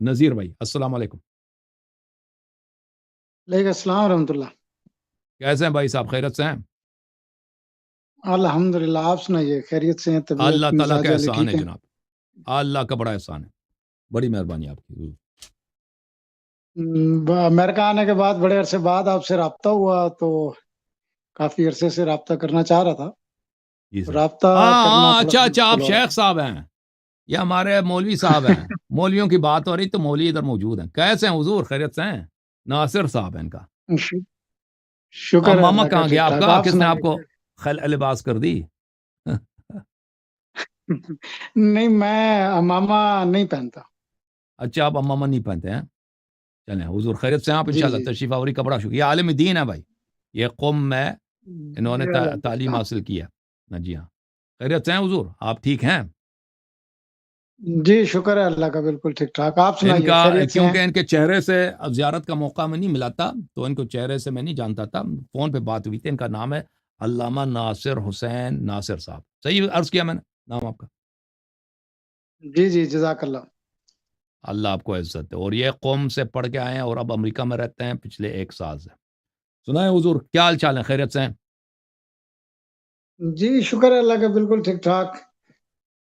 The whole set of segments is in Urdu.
نذیر بھائی السلام علیکم، وعلیکم السلام ورحمۃ اللہ۔ کیسے ہیں بھائی صاحب؟ خیرت سے ہیں؟ الحمد للہ، آپ سنائیے، خیریت سے ہیں؟ اللہ طبیعت تعالیٰ مزاج کا والے احسان ٹھیک ہے ہیں؟ جناب، اللہ کا بڑا احسان ہے، بڑی مہربانی آپ کی۔ امریکہ آنے کے بعد بڑے عرصے بعد آپ سے رابطہ ہوا، تو کافی عرصے سے رابطہ کرنا چاہ رہا تھا، جی سر، رابطہ ہاں کرنا ہاں، تھوڑا اچھا سا اچھا، آپ مشکل ہو شیخ صاحب ہیں، یہ ہمارے مولوی صاحب ہیں، رہا مولویوں کی بات ہو رہی تو مولوی ادھر موجود ہیں۔ کیسے ہیں حضور؟ خیریت سے ہیں؟ ناصر صاحب ہیں ان کا۔ ہے۔ شکر اب ہے ماما اللہ کا، کہاں گیا ٹھیک آپ ٹھاک، کا؟ آپ کس نے آپ سنائیے۔ کو خل لباس کر دی؟ نہیں، میں ماما نہیں پہنتا۔ اچھا، آپ امامہ نہیں پہنتے ہیں؟ چلیں حضور خیریت سے ہیں آپ؟ جی انشاءاللہ جی تشریف آوری کا بڑا شکریہ۔ عالم دین ہے بھائی، یہ قوم میں انہوں نے جی، الحمد تعلیم للہ۔ حاصل کی ہے۔ جی ہاں، خیریت سے ہیں حضور؟ آپ ٹھیک ہیں؟ جی شکر ہے اللہ کا، بالکل ٹھیک ٹھاک، آپ ان سنائیے، کا خیریت سے ہیں؟ کیونکہ ان کے چہرے سے اب زیارت کا موقع میں نہیں ملا تھا، تو ان کو چہرے سے میں نہیں جانتا تھا، فون پہ بات ہوئی تھی۔ ان کا نام ہے علامہ ناصر حسین ناصر صاحب، صحیح عرض کیا میں نے نام آپ کا؟ جی جی، جزاک اللہ۔ اللہ آپ کو عزت ہے، اور یہ قوم سے پڑھ کے آئے ہیں اور اب امریکہ میں رہتے ہیں پچھلے 1 سال سے۔ سنائیں حضور، کیا حال چال ہے؟ خیریت سے ہیں؟ جی شکر ہے اللہ کا، بالکل ٹھیک ٹھاک،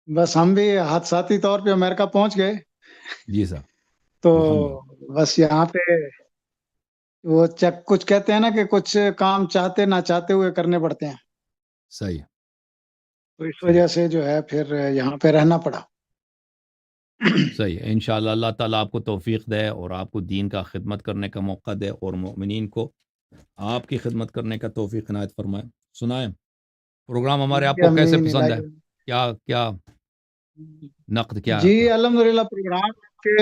بس ہم بھی حادثاتی طور پہ امریکہ پہنچ گئے، جی سر، تو الحمدللہ، بس یہاں پہ وہ کچھ کہتے ہیں نا کہ کچھ کام چاہتے نہ چاہتے ہوئے کرنے پڑتے ہیں، صحیح تو اس صحیح وجہ سے جو ہے پھر یہاں پہ رہنا پڑا۔ صحیح ہے، انشاءاللہ اللہ تعالیٰ آپ کو توفیق دے اور آپ کو دین کا خدمت کرنے کا موقع دے، اور مومنین کو آپ کی خدمت کرنے کا توفیق عنایت فرمائے۔ سنائیں، پروگرام ہمارے آپ جی کو کیسے امین پسند ہے؟ الہی۔ کیا کیا نقد کیا ہے جی آپ کا؟ الحمدللہ، پروگرام کے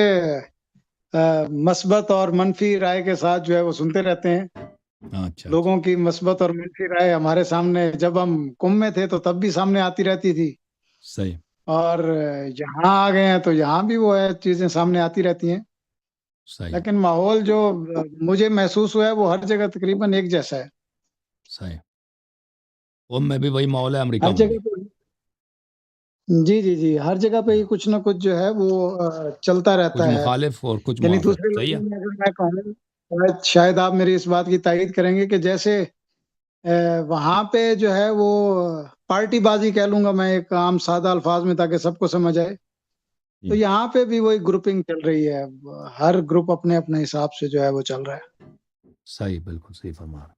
مثبت اور منفی رائے کے ساتھ جو ہے وہ سنتے رہتے ہیں، ہاں، اچھا اچھا، لوگوں کی مثبت اور منفی رائے ہمارے سامنے، جب ہم کم میں تھے تو تب بھی سامنے آتی رہتی تھی، صحیح اور یہاں آ گئے ہیں تو یہاں بھی وہ ہے چیزیں سامنے آتی رہتی ہیں، صحیح لیکن ماحول جو مجھے محسوس ہوا ہے وہ ہر جگہ تقریباً ایک جیسا ہے، صحیح، قوم میں بھی وہی ماحول ہے، امریکہ ہر میں بھی۔ جگہ پہ۔ جی جی جی، ہر جگہ پہ ہی ہاں، کچھ نہ کچھ جو ہے وہ چلتا کچھ رہتا ہے، مخالف اور کچھ یعنی موافق، دوسرے صحیح ہے۔ لفظوں میں اگر میں کہوں، شاید آپ میری اس بات کی تائید کریں گے کہ جیسے وہاں پہ جو ہے وہ پارٹی بازی کہہ لوں گا میں ایک عام سادہ الفاظ میں تاکہ سب کو سمجھ آئے، تو جی، یہاں پہ بھی وہی گروپنگ چل رہی ہے، ہر گروپ اپنے اپنے حساب سے جو ہے وہ چل رہا ہے۔ صحیح، بالکل صحیح فرما رہے ہیں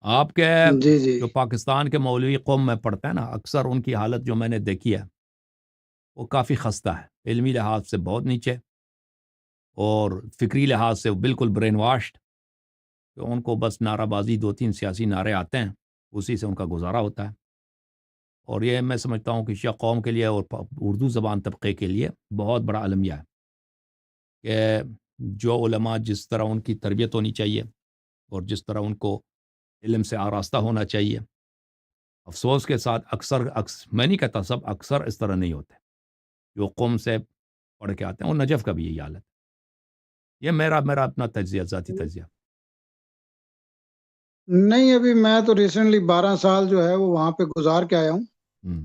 آپ کے۔ جی جی جو پاکستان کے مولوی قوم میں پڑھتے ہیں نا، اکثر ان کی حالت جو میں نے دیکھی ہے وہ کافی خستہ ہے، علمی لحاظ سے بہت نیچے، اور فکری لحاظ سے بالکل برین واشڈ، کہ ان کو بس نعرہ بازی 2 3 سیاسی نعرے آتے ہیں، اسی سے ان کا گزارا ہوتا ہے۔ اور یہ میں سمجھتا ہوں کہ شیعہ قوم کے لیے اور اردو زبان طبقے کے لیے بہت بڑا المیہ ہے کہ جو علماء جس طرح ان کی تربیت ہونی چاہیے اور جس طرح ان کو علم سے آراستہ ہونا چاہیے، افسوس کے ساتھ اکثر میں نہیں کہتا سب، اکثر اس طرح نہیں ہوتے جو قوم سے پڑھ کے آتے ہیں، اور نجف کا بھی یہی حالت ہے۔ یہ میرا اپنا تجزیہ، ذاتی تجزیہ۔ نہیں، ابھی میں تو ریسنٹلی 12 سال جو ہے وہ وہاں پہ گزار کے آیا ہوں، ہوں،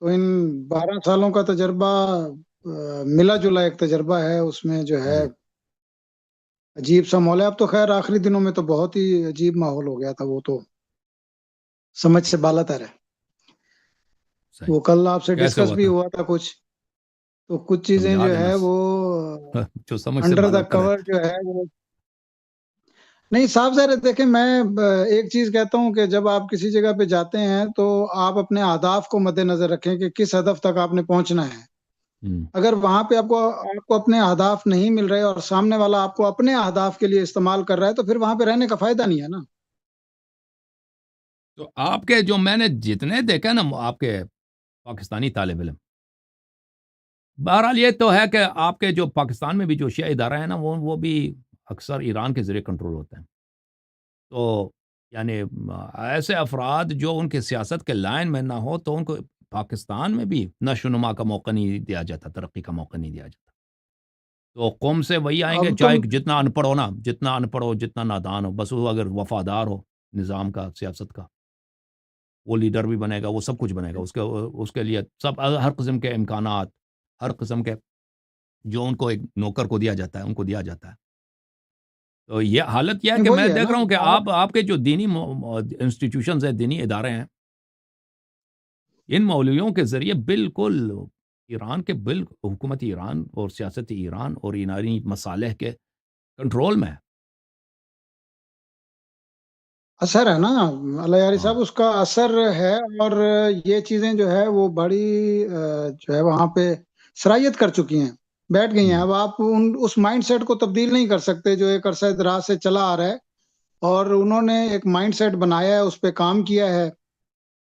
تو ان 12 سالوں کا تجربہ ملا جلا ایک تجربہ ہے، اس میں جو ہے جی، عجیب سا ماحول ہے، اب تو خیر آخری دنوں میں تو بہت ہی عجیب ماحول ہو گیا تھا، وہ تو سمجھ سے بالا تر ہے، صحیح، وہ کل آپ سے کیسے ڈسکس ہوا بھی تھا؟ ہوا تھا کچھ، تو کچھ چیزیں سمجھا جو دینا ہے وہ جو سمجھ سے انڈر دا بالا تر ہے۔ کور جو ہے وہ نہیں، صاف ظاہر ہے، دیکھیں میں ایک چیز کہتا ہوں کہ جب آپ کسی جگہ پہ جاتے ہیں تو آپ اپنے اہداف کو مد نظر رکھیں کہ کس ہدف تک آپ نے پہنچنا ہے، ہوں، اگر وہاں پہ آپ کو اپنے اہداف نہیں مل رہے اور سامنے والا آپ کو اپنے اہداف کے لیے استعمال کر رہا ہے تو پھر وہاں پہ رہنے کا فائدہ نہیں ہے نا۔ تو آپ کے جو میں نے جتنے دیکھے نا آپ کے پاکستانی طالب علم، بہرحال یہ تو ہے کہ آپ کے جو پاکستان میں بھی جو شیعہ ادارہ ہے نا، وہ بھی اکثر ایران کے ذریعے کنٹرول ہوتے ہیں، تو یعنی ایسے افراد جو ان کے سیاست کے لائن میں نہ ہو تو ان کو پاکستان میں بھی نشو و نما کا موقع نہیں دیا جاتا، ترقی کا موقع نہیں دیا جاتا۔ تو قوم سے وہی آئیں اب گے، تو چاہے جتنا ان پڑھ ہو نا، جتنا ان پڑھ ہو، جتنا نادان ہو، بس وہ اگر وفادار ہو نظام کا، سیاست کا، وہ لیڈر بھی بنے گا، وہ سب کچھ بنے گا، اس کے لیے سب ہر قسم کے امکانات، ہر قسم کے جو ان کو ایک نوکر کو دیا جاتا ہے ان کو دیا جاتا ہے. تو یہ حالت یہ ہے نہیں کہ میں وہی ہے دیکھ نا رہا ہوں کہ آپ آپ کے جو دینی انسٹیٹیوشنز ہیں، دینی ادارے ہیں، ان مولویوں کے ذریعے بالکل ایران کے حکومت ایران اور سیاست ایران اور ایرانی مصالح کے کنٹرول میں ہے. اثر ہے نا اللہ یاری ہاں صاحب، اس کا اثر ہے، اور یہ چیزیں جو ہے وہ بڑی جو ہے وہاں پہ سرایت کر چکی ہیں، بیٹھ گئی ہیں. ہم، اب آپ اس مائنڈ سیٹ کو تبدیل نہیں کر سکتے جو ایک عرصہ دراز سے چلا آ رہا ہے، اور انہوں نے ایک مائنڈ سیٹ بنایا ہے، اس پہ کام کیا ہے.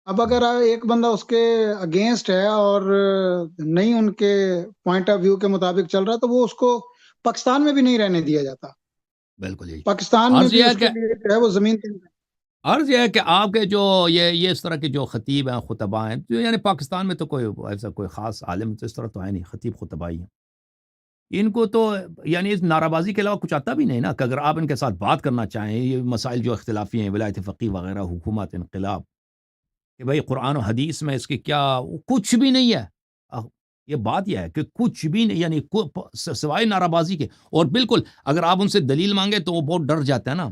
اب ہم، اگر ایک بندہ اس کے اگینسٹ ہے اور نہیں ان کے پوائنٹ آف ویو کے مطابق چل رہا، تو وہ اس کو پاکستان میں بھی نہیں رہنے دیا جاتا. بالکل یہی پاکستان میں عرض بھی یہ ہے اس کہ کے لیے جو ہے وہ زمین عرض یہ ہے کہ آپ کے جو یہ اس طرح کے جو خطیب ہیں، خطباء ہیں، جو یعنی پاکستان میں تو کوئی ایسا کوئی خاص عالم تو اس طرح تو ہے نہیں، خطیب خطباء ہی ہیں. ان کو تو یعنی اس نعرہ بازی کے علاوہ کچھ آتا بھی نہیں نا، کہ اگر آپ ان کے ساتھ بات کرنا چاہیں یہ مسائل جو اختلافی ہیں، ولایت فقیہ وغیرہ، حکومت، انقلاب، کہ بھئی قرآن و حدیث میں اس کے کیا کچھ بھی نہیں ہے. اب یہ بات یہ ہے کہ کچھ بھی نہیں، یعنی سوائے نعرہ بازی کے. اور بالکل اگر آپ ان سے دلیل مانگے تو وہ بہت ڈر جاتے ہیں نا،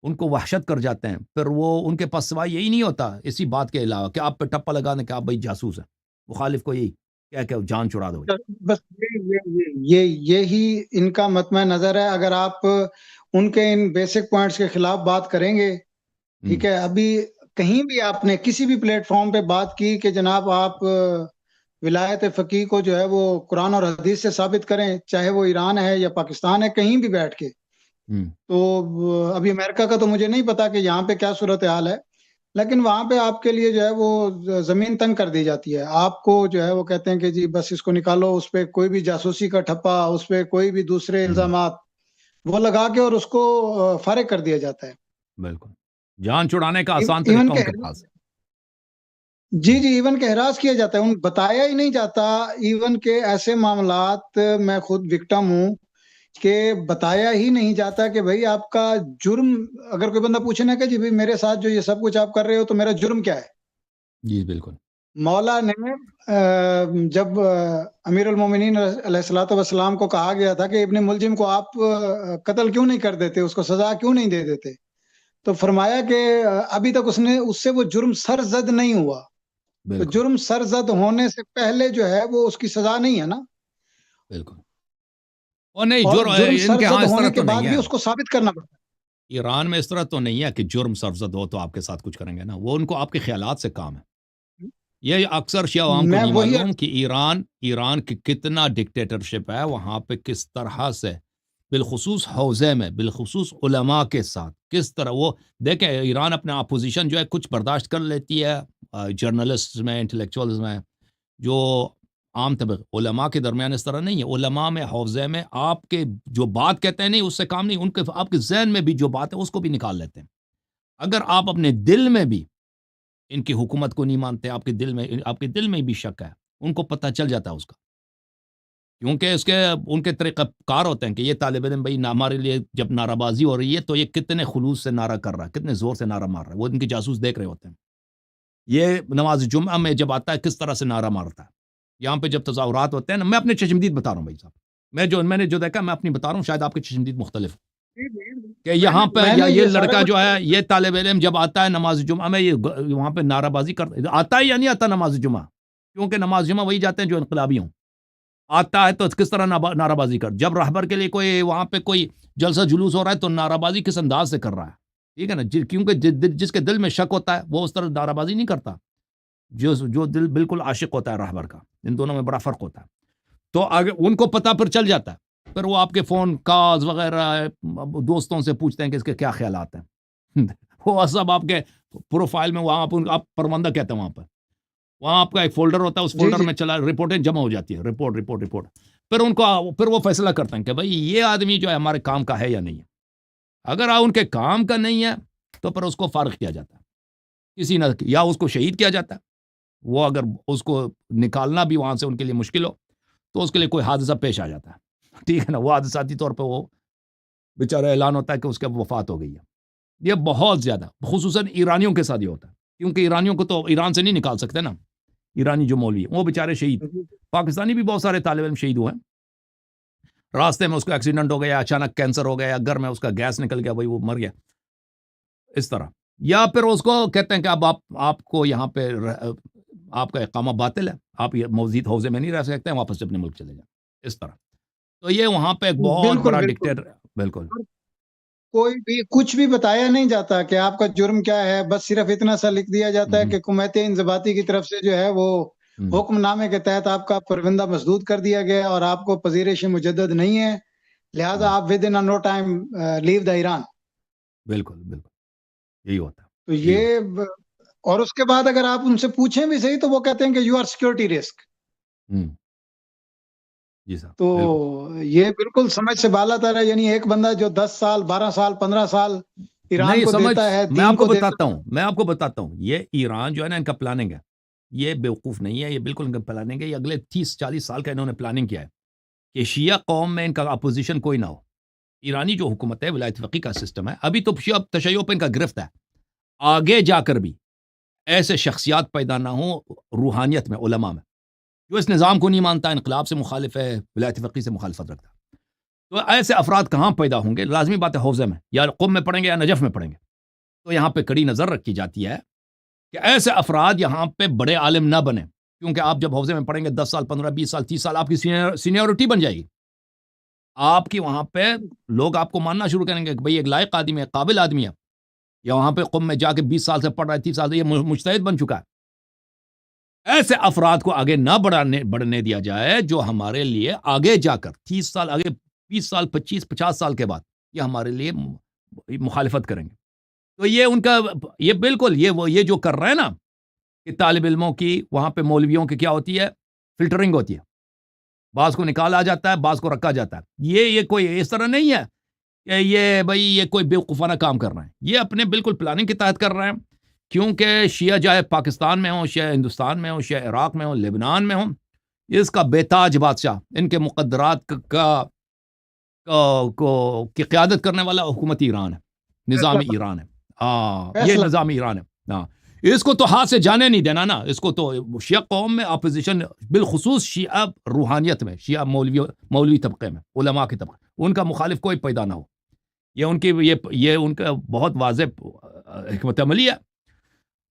ان کو وحشت کر جاتے ہیں. پھر وہ ان کے پاس سوائے یہی نہیں ہوتا اسی بات کے علاوہ کہ آپ پہ ٹپا لگا دیں کہ آپ بھائی جاسوس ہیں، مخالف کو یہی کہہ کے جان چھڑا دو. بس یہی ان کا مطمع نظر ہے. اگر آپ ان کے ان بیسک پوائنٹس کے خلاف بات کریں گے، ٹھیک ہے، ابھی کہیں بھی آپ نے کسی بھی پلیٹ فارم پہ بات کی کہ جناب آپ ولایت فقیہ کو جو ہے وہ قرآن اور حدیث سے ثابت کریں، چاہے وہ ایران ہے یا پاکستان ہے، کہیں بھی بیٹھ کے، تو ابھی امریکہ کا تو مجھے نہیں پتا کہ یہاں پہ کیا صورتحال ہے، لیکن وہاں پہ آپ کے لیے جو ہے وہ زمین تنگ کر دی جاتی ہے. آپ کو جو ہے وہ کہتے ہیں کہ جی بس اس کو نکالو، اس پہ کوئی بھی جاسوسی کا ٹھپا، اس پہ کوئی بھی دوسرے الزامات وہ لگا کے اور اس کو فارغ کر دیا جاتا ہے. بالکل جان چھڑانے کا آسان ایون طریقہ کہ ان کے پاس ہے. جی جی ایون کہ ہراس کیا جاتا ہے، ان بتایا ہی نہیں جاتا. ایون کہ ایسے معاملات میں خود وکٹم ہوں کہ بتایا ہی نہیں جاتا کہ بھئی آپ کا جرم، اگر کوئی بندہ پوچھے نا کہ جی بھئی میرے ساتھ جو یہ سب کچھ آپ کر رہے ہو تو میرا جرم کیا ہے. جی بالکل. مولا نے جب امیر المومنین علیہ الصلوۃ والسلام کو کہا گیا تھا کہ ابن ملجم کو آپ قتل کیوں نہیں کر دیتے، اس کو سزا کیوں نہیں دے دیتے، تو فرمایا کہ ابھی تک اس سے وہ جرم سرزد نہیں ہوا. تو بالکل جرم سرزد ہونے سے پہلے جو ہے وہ اس کی سزا نہیں ہے نا، بالکل. اور نہیں اور جرم ان کے ہاں سرزد اس طرح ہونے تو کے بعد نہیں بھی ہے. اس کو ثابت کرنا پڑتا ایران میں اس طرح تو نہیں ہے کہ جرم سرزد ہو تو آپ کے ساتھ کچھ کریں گے نا، وہ ان کو آپ کے خیالات سے کام ہے. یہ اکثر شیعہ ہے. عوام کو میں نہیں وہی معلوم کہ ایران کی کتنا ڈکٹیٹرشپ ہے وہاں پہ، کس طرح سے بالخصوص حوزے میں، بالخصوص علماء کے ساتھ کس طرح وہ دیکھیں. ایران اپنا اپوزیشن جو ہے کچھ برداشت کر لیتی ہے، جرنلسٹ میں، انٹلیکچوئلز میں، جو عام طبقے علماء کے درمیان اس طرح نہیں ہے. علماء میں، حوزے میں آپ کے جو بات کہتے ہیں نہیں اس سے کام نہیں، ان کے آپ کے ذہن میں بھی جو بات ہے اس کو بھی نکال لیتے ہیں. اگر آپ اپنے دل میں بھی ان کی حکومت کو نہیں مانتے، آپ کے دل میں بھی شک ہے، ان کو پتہ چل جاتا ہے اس کا، کیونکہ ان کے طریقہ کار ہوتے ہیں کہ یہ طالب علم بھائی ہمارے لیے جب نعرہ بازی ہو رہی ہے تو یہ کتنے خلوص سے نعرہ کر رہا ہے، کتنے زور سے نعرہ مار رہا ہے، وہ ان کے جاسوس دیکھ رہے ہوتے ہیں. یہ نماز جمعہ میں جب آتا ہے کس طرح سے نعرہ مارتا ہے، یہاں پہ جب تظاہرات ہوتے ہیں نا، میں اپنے چشمدید بتا رہا ہوں بھائی صاحب، میں نے جو دیکھا میں اپنی بتا رہا ہوں، شاید آپ کے چشمدید مختلف ہے. کہ یہاں پہ میں یا نے یہ یہ سارا لڑکا کچھ جو ہے یہ طالب علم جب آتا ہے نماز جمعہ میں یہ وہاں پہ نعرہ بازی کرتا آتا ہے یا نہیں آتا نماز جمعہ، کیونکہ نماز جمعہ وہی جاتے ہیں جو انقلابی ہوں. آتا ہے تو کس طرح نعرہ بازی کر، جب رہبر کے لیے کوئی وہاں پہ کوئی جلسہ جلوس ہو رہا ہے تو نعرہ بازی کس انداز سے کر رہا ہے، ٹھیک ہے نا، کیونکہ جس کے دل میں شک ہوتا ہے وہ اس طرح نعرہ بازی نہیں کرتا. جو دل بالکل عاشق ہوتا ہے رہبر کا، ان دونوں میں بڑا فرق ہوتا ہے. تو ان کو پتہ پھر چل جاتا ہے، پھر وہ آپ کے فون کالز وغیرہ دوستوں سے پوچھتے ہیں کہ اس کے کیا خیالات ہیں. وہ سب آپ کے پروفائل میں وہاں آپ پروندہ کہتے ہیں، وہاں آپ کا ایک فولڈر ہوتا ہے، اس جی فولڈر جی میں چلا رپورٹیں جمع ہو جاتی ہے، رپورٹ. پھر وہ فیصلہ کرتے ہیں کہ بھائی یہ آدمی جو ہے ہمارے کام کا ہے یا نہیں ہے. اگر ان کے کام کا نہیں ہے تو پھر اس کو فارغ کیا جاتا ہے، کسی نہ یا اس کو شہید کیا جاتا ہے. وہ اگر اس کو نکالنا بھی وہاں سے ان کے لیے مشکل ہو تو اس کے لیے کوئی حادثہ پیش آ جاتا ہے، ٹھیک ہے نا، وہ حادثاتی طور پہ وہ بیچارہ اعلان ہوتا ہے کہ اس کی وفات ہو گئی ہے. یہ بہت زیادہ خصوصاً ایرانیوں کے ساتھ یہ ہوتا ہے، کیونکہ ایرانیوں کو تو ایران سے نہیں نکال سکتے نا، ایرانی جو مولوی ہیں وہ بیچارے شہید. جی. پاکستانی بھی بہت سارے طالب علم شہید ہوئے ہیں، راستے میں اس کو ایکسیڈنٹ ہو گیا, اچانک کینسر ہو گیا, یا گھر میں اس کا گیس نکل گیا, بھائی وہ مر گیا, اس طرح. یا پھر اس کو کہتے ہیں کہ اب آپ کو یہاں پہ آپ کا اقامہ باطل ہے, آپ یہ مزید حوضے میں نہیں رہ سکتے ہیں, واپس اپنے ملک چلے جائیں, اس طرح. تو یہ وہاں پہ ایک بہت بالکل بڑا بالکل. ڈکٹیٹر. بالکل کوئی بھی کچھ بھی بتایا نہیں جاتا کہ آپ کا جرم کیا ہے, بس صرف اتنا سا لکھ دیا جاتا ہے کہ کمیت انضباطی کی طرف سے جو ہے وہ حکم نامے کے تحت آپ کا پروندہ مسدود کر دیا گیا اور آپ کو پذیرش مجدد نہیں ہے, لہٰذا آپ ود ان نو ٹائم لیو دا ایران. بالکل بالکل یہی ہوتا ہے. تو یہ اور اس کے بعد اگر آپ ان سے پوچھیں بھی صحیح تو وہ کہتے ہیں کہ یو آر سیکورٹی رسک. جی صاحب. تو یہ بالکل سمجھ سے بالا تر ہے, یعنی ایک بندہ جو 10 سال 12 سال 15 سال ایران کو دیتا ہے, میں آپ کو بتاتا ہوں, یہ ایران جو ہے نا, ان کا پلاننگ ہے, یہ بیوقوف نہیں ہے, یہ بالکل ان کا پلاننگ ہے. یہ اگلے 30-40 سال کا انہوں نے پلاننگ کیا ہے کہ شیعہ قوم میں ان کا اپوزیشن کوئی نہ ہو. ایرانی جو حکومت ہے, ولایت فقیہ کا سسٹم ہے, ابھی تو شیعہ تشیع پہ ان کا گرفت ہے, آگے جا کر بھی ایسے شخصیات پیدا نہ ہوں روحانیت میں, علماء میں, جو اس نظام کو نہیں مانتا, انقلاب سے مخالف ہے, ولایت فقیہ سے مخالفت رکھتا ہے. تو ایسے افراد کہاں پیدا ہوں گے؟ لازمی بات ہے حوزے میں, یا قم میں پڑھیں گے یا نجف میں پڑھیں گے. تو یہاں پہ کڑی نظر رکھی جاتی ہے کہ ایسے افراد یہاں پہ بڑے عالم نہ بنے, کیونکہ آپ جب حوزے میں پڑھیں گے 10 سال 15 20 سال 30 سال آپ کی سینیورٹی بن جائے گی. آپ کی وہاں پہ لوگ آپ کو ماننا شروع کریں گے کہ بھئی ایک لائق آدمی ہے, قابل آدمی ہے, یا وہاں پہ قم میں جا کے 20 سال سے پڑھ رہا ہے, 30 سال سے یہ مجتہد بن چکا ہے. ایسے افراد کو آگے نہ بڑھنے دیا جائے جو ہمارے لیے آگے جا کر 30 سال آگے, 20 سال 25-50 سال کے بعد یہ ہمارے لیے مخالفت کریں گے. تو یہ ان کا یہ بالکل یہ جو کر رہے ہیں نا کہ طالب علموں کی وہاں پہ مولویوں کی کیا ہوتی ہے, فلٹرنگ ہوتی ہے, بعض کو نکالا جاتا ہے, بعض کو رکھا جاتا ہے. یہ کوئی اس طرح نہیں ہے کہ یہ کوئی بیوقوفانہ کام کر رہے ہیں, یہ اپنے بالکل پلاننگ کے تحت کر رہے ہیں. کیونکہ شیعہ چاہے پاکستان میں ہوں, شیعہ ہندوستان میں ہوں, شیعہ عراق میں ہوں, لبنان میں ہوں, اس کا بیتاج بادشاہ, ان کے مقدرات کی قیادت کرنے والا حکومت ایران ہے, نظام ایران ہے. یہ نظام ایران ہے. اس کو تو ہاتھ سے جانے نہیں دینا نا. اس کو تو شیعہ قوم میں اپوزیشن, بالخصوص شیعہ روحانیت میں, شیعہ مولوی طبقے میں, علماء کے طبقے, ان کا مخالف کوئی پیدا نہ ہو. یہ ان کا بہت واضح حکمت عملی ہے.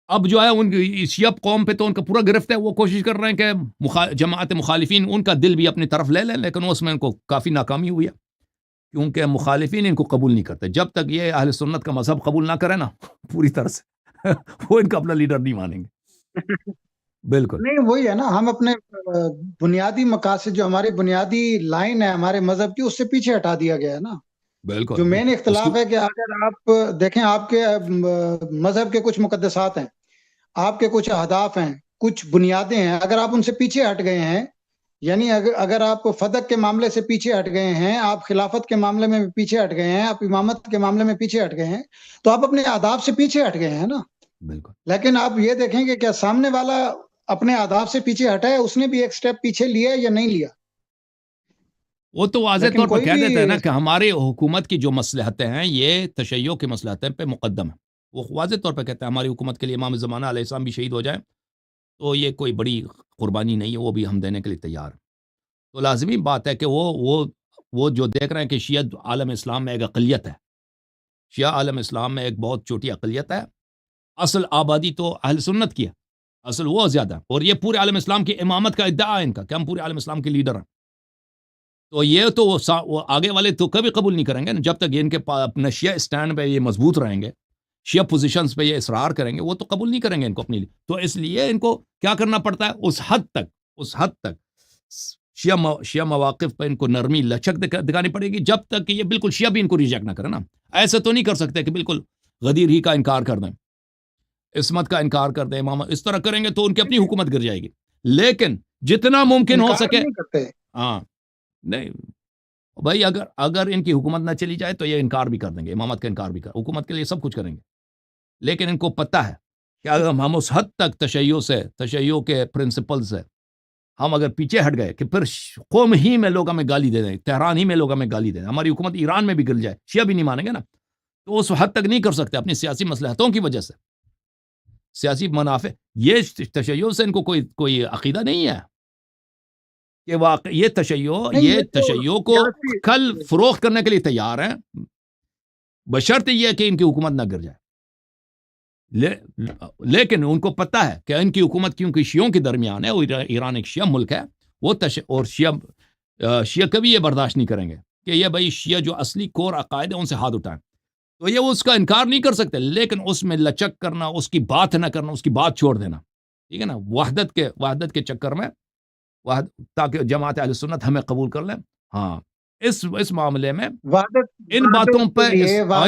اب جو ہے ان کی شیعہ قوم پہ تو ان کا پورا گرفت ہے, وہ کوشش کر رہے ہیں کہ جماعت مخالفین ان کا دل بھی اپنی طرف لے لیں, لیکن اس میں ان کو کافی ناکامی ہوئی ہے, کیونکہ مخالفین ان کو قبول نہیں کرتے. جب تک یہ اہل سنت کا مذہب قبول نہ کرے نا پوری طرح سے وہ ان کا اپنا لیڈر نہیں مانیں گے. بالکل نہیں, وہی ہے نا, ہم اپنے بنیادی مقاصد, جو ہماری بنیادی لائن ہے ہمارے مذہب کی, اس سے پیچھے ہٹا دیا گیا ہے نا. بالکل. جو مین اختلاف ہے کہ اگر آپ دیکھیں, آپ کے مذہب کے کچھ مقدسات ہیں, آپ کے کچھ اہداف ہیں, کچھ بنیادیں ہیں, اگر آپ ان سے پیچھے ہٹ گئے ہیں, یعنی اگر آپ فدق کے معاملے سے پیچھے ہٹ گئے ہیں, آپ خلافت کے معاملے میں پیچھے ہٹ گئے ہیں, آپ امامت کے معاملے میں پیچھے ہٹ گئے ہیں, تو آپ اپنے اہداف سے پیچھے ہٹ گئے ہیں نا. بالکل. لیکن آپ یہ دیکھیں کہ کیا سامنے والا اپنے اہداف سے پیچھے ہٹا ہے, اس نے بھی ایک سٹیپ پیچھے لیا یا نہیں لیا. وہ تو واضح طور پر کہہ دیتے ہیں نا کہ ہماری حکومت کی جو مصلحتیں ہیں یہ تشیع کی مصلحتیں پہ مقدم ہیں. وہ واضح طور پہ کہتے ہیں ہماری حکومت کے لیے امام زمانہ علیہ السلام بھی شہید ہو جائیں تو یہ کوئی بڑی قربانی نہیں ہے, وہ بھی ہم دینے کے لیے تیار ہیں. تو لازمی بات ہے کہ وہ جو دیکھ رہے ہیں کہ شیعہ عالم اسلام میں ایک اقلیت ہے, شیعہ عالم اسلام میں ایک بہت چھوٹی اقلیت ہے, اصل آبادی تو اہل سنت کی ہے, اصل وہ زیادہ ہے, اور یہ پورے عالم اسلام کی امامت کا ادعا ہے ان کا کہ ہم پورے عالم اسلام کے لیڈر ہیں. تو یہ تو وہ آگے والے تو کبھی قبول نہیں کریں گے جب تک یہ ان کے اپنے شیعہ اسٹینڈ پہ یہ مضبوط رہیں گے, شیعہ پوزیشنز پہ یہ اصرار کریں گے, وہ تو قبول نہیں کریں گے ان کو اپنے لیے. تو اس لیے ان کو کیا کرنا پڑتا ہے, اس حد تک شیعہ مواقف پہ ان کو نرمی لچک دکھانی پڑے گی, جب تک کہ یہ بالکل شیعہ بھی ان کو ریجیکٹ نہ کرے نا. ایسا تو نہیں کر سکتے کہ بالکل غدیر ہی کا انکار کر دیں, عصمت کا انکار کر دیں, امام اس طرح کریں گے تو ان کی اپنی حکومت گر جائے گی. لیکن جتنا ممکن ہو سکے, ہاں نہیں بھائی, اگر ان کی حکومت نہ چلی جائے تو یہ انکار بھی کر دیں گے, امامت کا انکار بھی حکومت کے لیے سب کچھ کریں گے. لیکن ان کو پتہ ہے کہ اگر ہم اس حد تک تشیع کے پرنسپل سے ہم اگر پیچھے ہٹ گئے کہ پھر قوم ہی میں لوگ ہمیں گالی دے دیں, تہران ہی میں لوگ ہمیں گالی دے دیں, ہماری حکومت ایران میں بھی گر جائے, شیعہ بھی نہیں مانیں گے نا, تو اس حد تک نہیں کر سکتے اپنی سیاسی مصلحتوں کی وجہ سے, سیاسی منافع. یہ تشیع سے ان کو کوئی عقیدہ نہیں ہے کہ واقع یہ نہیں یہ یہ تو تشیع کو سیاسی کل فروخت کرنے کے لیے تیار ہیں، بشرط یہ کہ ان کی حکومت نہ گر جائے۔ لیکن ان کو پتہ ہے کہ ان کی حکومت کیونکہ شیعوں کے درمیان ہے، وہ ایران ایک شیعہ ملک ہے، وہ اور شیعہ کبھی یہ برداشت نہیں کریں گے کہ یہ بھائی شیعہ جو اصلی کور عقائد ہیں ان سے ہاتھ اٹھائیں، تو یہ اس کا انکار نہیں کر سکتے، لیکن اس میں لچک کرنا، اس کی بات نہ کرنا، اس کی بات چھوڑ دینا، ٹھیک ہے نا، وحدت کے چکر میں تاکہ جماعت اہل سنت ہمیں قبول کر لیں۔ ہاں اس معاملے میں ان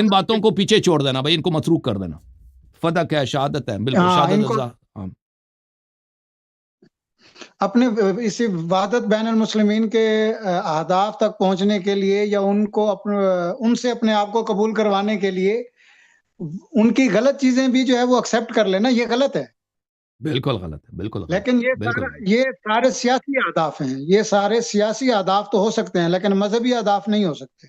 باتوں کو پیچھے چھوڑ دینا، بھائی ان کو متروک کر دینا۔ فتح کیا ہے؟ شہادت ہے، بالکل شہادت۔ ہاں اپنے اسی وحدت بین المسلمین کے اہداف تک پہنچنے کے لیے یا ان سے اپنے آپ کو قبول کروانے کے لیے ان کی غلط چیزیں بھی جو ہے وہ ایکسپٹ کر لینا، یہ غلط ہے۔ بالکل غلط ہے، بالکل غلط، لیکن یہ سارے سیاسی اہداف ہیں، یہ سارے سیاسی اہداف تو ہو سکتے ہیں لیکن مذہبی اہداف نہیں ہو سکتے۔